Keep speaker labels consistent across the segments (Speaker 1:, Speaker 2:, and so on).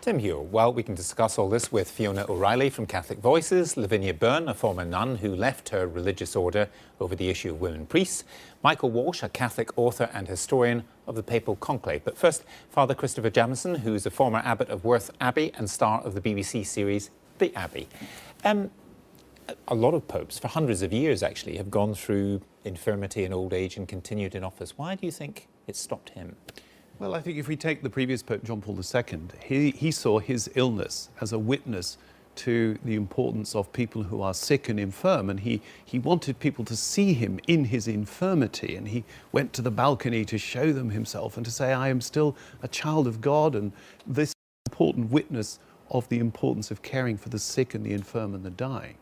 Speaker 1: Tim Hugh. Well, we can discuss all this with Fiona O'Reilly from Catholic Voices, Lavinia Byrne, a former nun who left her religious order over the issue of women priests, Michael Walsh, a Catholic author and historian of the Papal Conclave. But first, Father Christopher Jamieson, who's a former abbot of Worth Abbey and star of the BBC series The Abbey. A lot of popes, for hundreds of years actually, have gone through infirmity and old age and continued in office. Why do you think it stopped him?
Speaker 2: Well, I think if we take the previous Pope, John Paul II, he saw his illness as a witness to the importance of people who are sick and infirm, and he wanted people to see him in his infirmity, and he went to the balcony to show them himself and to say, I am still a child of God, and this important witness of the importance of caring for the sick and the infirm and the dying.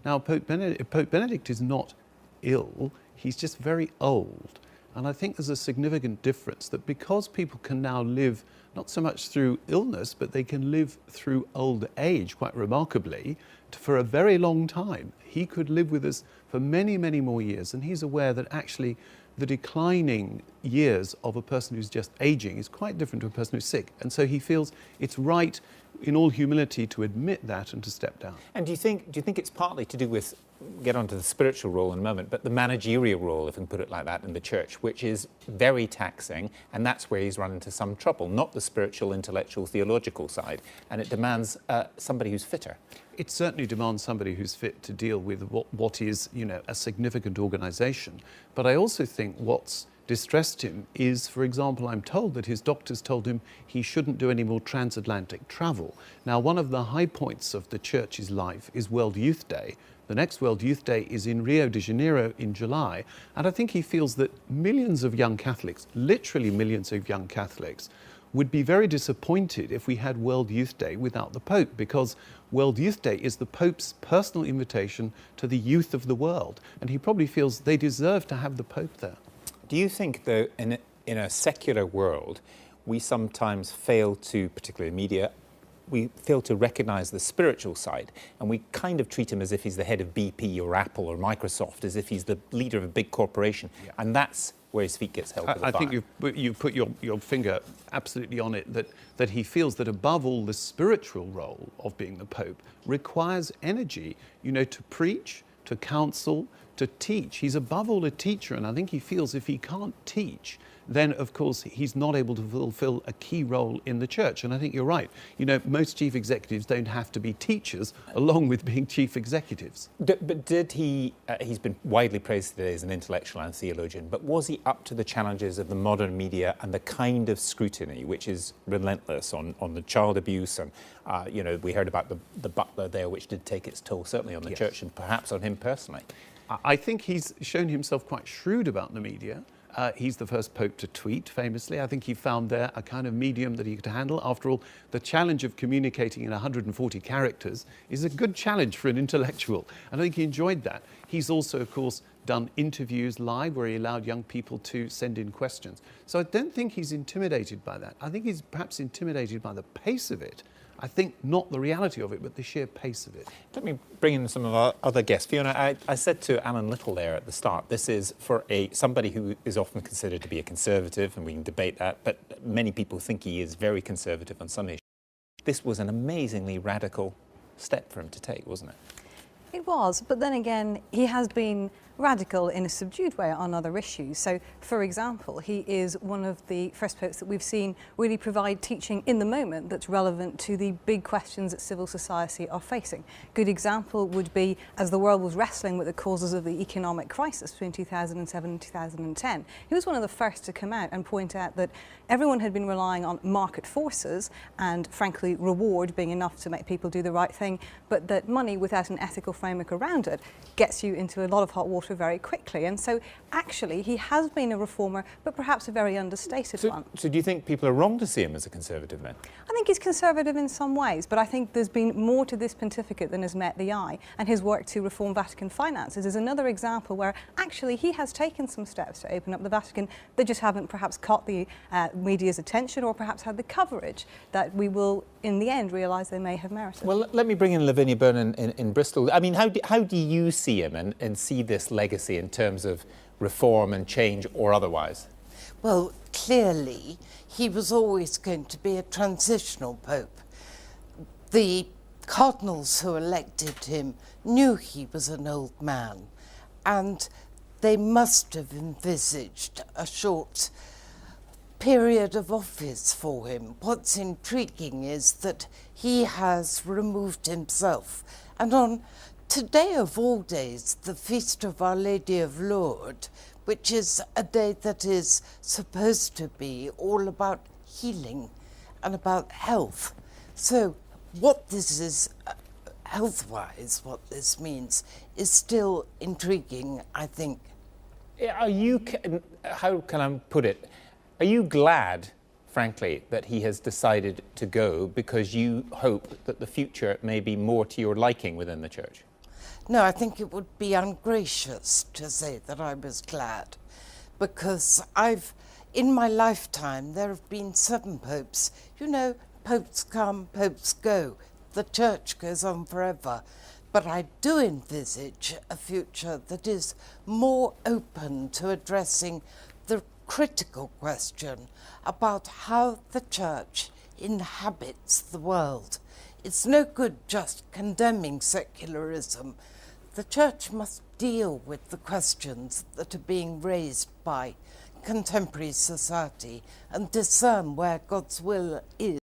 Speaker 2: Now, Pope Benedict is not ill, he's just very old. And I think there's a significant difference that because people can now live not so much through illness, but they can live through old age, quite remarkably, for a very long time. He could live with us for many, many more years. And he's aware that actually the declining years of a person who's just aging is quite different to a person who's sick. And so he feels it's right, in all humility, to admit that and to step down.
Speaker 1: And do you think it's partly to do with, get onto the spiritual role in a moment, but the managerial role, if we can put it like that, in the church, which is very taxing, and that's where he's run into some trouble, not the spiritual, intellectual, theological side, and it demands somebody who's fitter.
Speaker 2: It certainly demands somebody who's fit to deal with what is, a significant organisation. But I also think what's distressed him is, for example, I'm told that his doctors told him he shouldn't do any more transatlantic travel. Now, one of the high points of the church's life is World Youth Day. The next World Youth Day is in Rio de Janeiro in July, and I think he feels that millions of young Catholics, literally millions of young Catholics, would be very disappointed if we had World Youth Day without the Pope, because World Youth Day is the Pope's personal invitation to the youth of the world, and he probably feels they deserve to have the Pope there.
Speaker 1: Do you think, though, in a secular world, we sometimes fail to, particularly in media, we fail to recognise the spiritual side, and we kind of treat him as if he's the head of BP or Apple or Microsoft, as if he's the leader of a big corporation, and that's where his feet gets held to the fire.
Speaker 2: I think you've put your finger absolutely on it, that he feels that above all the spiritual role of being the Pope requires energy, to preach, to counsel, to teach. He's above all a teacher, and I think he feels if he can't teach, then of course he's not able to fulfill a key role in the church. And I think you're right. Most chief executives don't have to be teachers along with being chief executives.
Speaker 1: But did he's been widely praised today as an intellectual and theologian, but was he up to the challenges of the modern media and the kind of scrutiny which is relentless on the child abuse and, we heard about the butler there, which did take its toll certainly on the church and perhaps on him personally?
Speaker 2: I think he's shown himself quite shrewd about the media. He's the first pope to tweet, famously. I think he found there a kind of medium that he could handle. After all, the challenge of communicating in 140 characters is a good challenge for an intellectual. And I think he enjoyed that. He's also, of course, done interviews live where he allowed young people to send in questions. So I don't think he's intimidated by that. I think he's perhaps intimidated by the pace of it. I think not the reality of it, but the sheer pace of it.
Speaker 1: Let me bring in some of our other guests. Fiona, I said to Alan Little there at the start, this is for somebody who is often considered to be a conservative, and we can debate that, but many people think he is very conservative on some issues. This was an amazingly radical step for him to take, wasn't it?
Speaker 3: It was, but then again, he has been radical in a subdued way on other issues. So, for example, he is one of the first popes that we've seen really provide teaching in the moment that's relevant to the big questions that civil society are facing. Good example would be as the world was wrestling with the causes of the economic crisis between 2007 and 2010. He was one of the first to come out and point out that everyone had been relying on market forces and, frankly, reward being enough to make people do the right thing, but that money without an ethical framework around it gets you into a lot of hot water very quickly. And so actually he has been a reformer, but perhaps a very understated one.
Speaker 1: So do you think people are wrong to see him as a conservative then?
Speaker 3: I think he's conservative in some ways, but I think there's been more to this pontificate than has met the eye, and his work to reform Vatican finances is another example where actually he has taken some steps to open up the Vatican that just haven't perhaps caught the media's attention or perhaps had the coverage that we will in the end realise they may have merited.
Speaker 1: Well, let me bring in Lavinia Byrne in Bristol. I mean, how do you see him and see this legacy in terms of reform and change or otherwise?
Speaker 4: Well, clearly, he was always going to be a transitional pope. The cardinals who elected him knew he was an old man, and they must have envisaged a short period of office for him. What's intriguing is that he has removed himself, and on today of all days, the Feast of Our Lady of Lourdes, which is a day that is supposed to be all about healing and about health. So what this is, health-wise, what this means, is still intriguing, I think.
Speaker 1: Are you, how can I put it, are you glad, frankly, that he has decided to go because you hope that the future may be more to your liking within the church?
Speaker 4: No, I think it would be ungracious to say that I was glad, because in my lifetime, there have been 7 popes. You know, popes come, popes go. The church goes on forever. But I do envisage a future that is more open to addressing the critical question about how the church inhabits the world. It's no good just condemning secularism. The church must deal with the questions that are being raised by contemporary society and discern where God's will is.